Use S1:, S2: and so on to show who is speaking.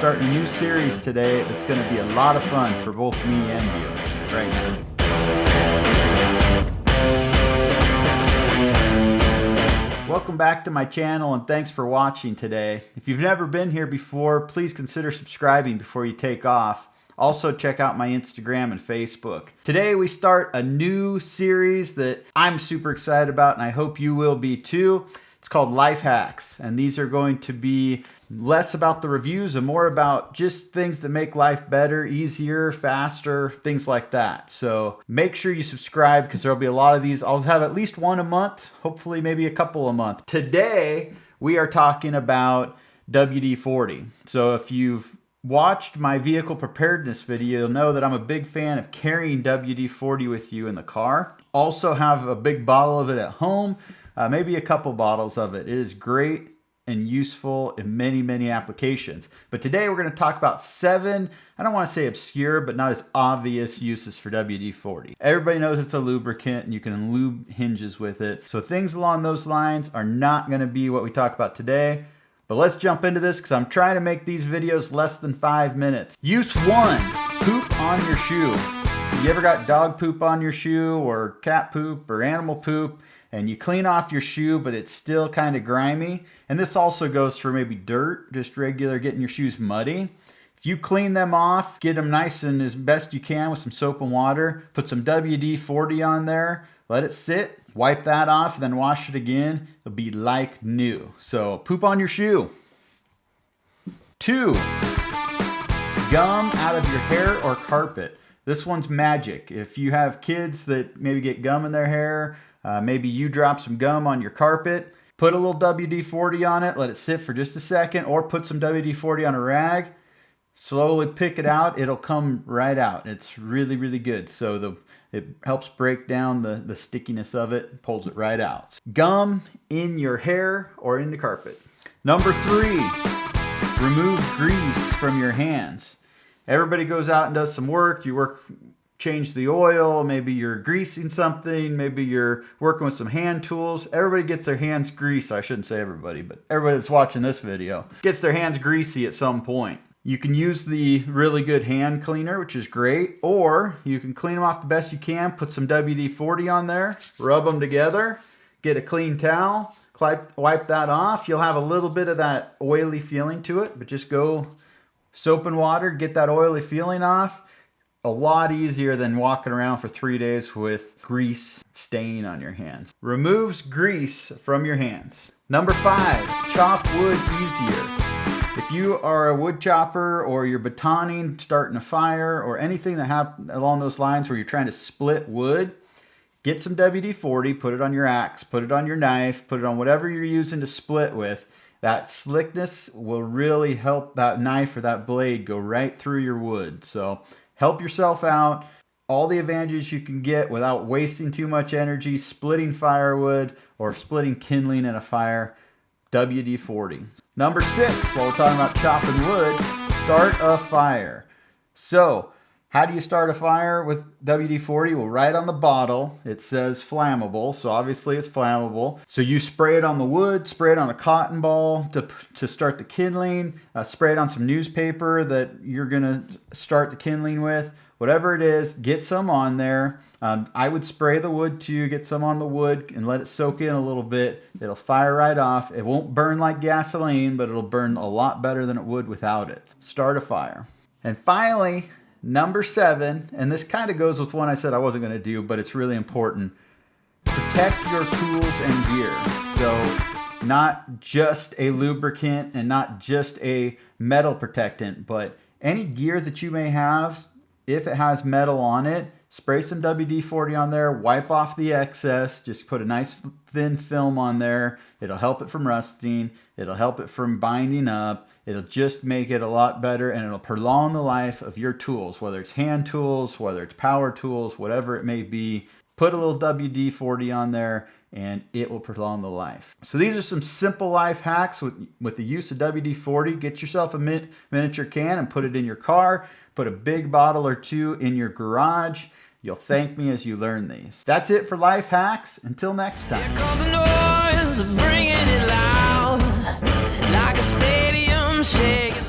S1: starting a new series today that's going to be a lot of fun for both me and you right now. Welcome back to my channel and thanks for watching today. If you've never been here before, please consider subscribing before you take off. Also check out my Instagram and Facebook. Today we start a new series that I'm super excited about and I hope you will be too. It's called Life Hacks, and these are going to be less about the reviews and more about just things that make life better, easier, faster, things like that. So make sure you subscribe because there'll be a lot of these. I'll have at least one a month, hopefully maybe a couple a month. Today we are talking about WD-40. So if you've watched my vehicle preparedness video, you'll know that I'm a big fan of carrying WD-40 with you in the car. Also have a big bottle of it at home. Maybe a couple bottles of it. It is great and useful in many applications. But today we're going to talk about 7, I don't want to say obscure, but not as obvious uses for WD-40. Everybody knows it's a lubricant and you can lube hinges with it. So things along those lines are not going to be what we talk about today. But let's jump into this because I'm trying to make these videos less than 5 minutes. Use 1, poop on your shoe. You ever got dog poop on your shoe or cat poop or animal poop? And you clean off your shoe, but it's still kind of grimy. And this also goes for maybe dirt, just regular getting your shoes muddy. If you clean them off, get them nice and as best you can with some soap and water, put some WD-40 on there, let it sit, wipe that off, then wash it again. It'll be like new. So poop on your shoe. 2, gum out of your hair or carpet. This one's magic. If you have kids that maybe get gum in their hair, maybe you drop some gum on your carpet, put a little WD-40 on it, let it sit for just a second, or put some WD-40 on a rag, slowly pick it out, it'll come right out. It's really good. So it helps break down the stickiness of it, pulls it right out. Gum in your hair or in the carpet. Number 3, remove grease from your hands. Everybody goes out and does some work. Change the oil, maybe you're greasing something, maybe you're working with some hand tools. Everybody gets their hands greasy. I shouldn't say everybody, but everybody that's watching this video gets their hands greasy at some point. You can use the really good hand cleaner, which is great, or you can clean them off the best you can, put some WD-40 on there, rub them together, get a clean towel, wipe that off. You'll have a little bit of that oily feeling to it, but just go soap and water, get that oily feeling off. A lot easier than walking around for 3 days with grease stain on your hands. Removes grease from your hands. Number 5, chop wood easier. If you are a wood chopper or you're batoning, starting a fire, or anything that happens along those lines where you're trying to split wood, get some WD-40, put it on your axe, put it on your knife, put it on whatever you're using to split with. That slickness will really help that knife or that blade go right through your wood. So help yourself out. All the advantages you can get without wasting too much energy, splitting firewood or splitting kindling in a fire, WD-40. Number 6, while we're talking about chopping wood, start a fire. So how do you start a fire with WD-40? Well, right on the bottle, it says flammable. So obviously it's flammable. So you spray it on the wood, spray it on a cotton ball to start the kindling, spray it on some newspaper that you're gonna start the kindling with. Whatever it is, get some on there. I would spray the wood too, get some on the wood and let it soak in a little bit. It'll fire right off. It won't burn like gasoline, but it'll burn a lot better than it would without it. Start a fire. And finally, number 7, and this kind of goes with one I said I wasn't going to do, but it's really important. Protect your tools and gear. So not just a lubricant and not just a metal protectant, but any gear that you may have, if it has metal on it, spray some WD-40 on there, wipe off the excess, just put a nice thin film on there. It'll help it from rusting. It'll help it from binding up. It'll just make it a lot better and it'll prolong the life of your tools, whether it's hand tools, whether it's power tools, whatever it may be. Put a little WD-40 on there and it will prolong the life. So these are some simple life hacks with the use of WD-40. Get yourself a miniature can and put it in your car. Put a big bottle or 2 in your garage. You'll thank me as you learn these. That's it for life hacks. Until next time.
S2: Here comes the noise, bringing it loud, like a stadium shaking.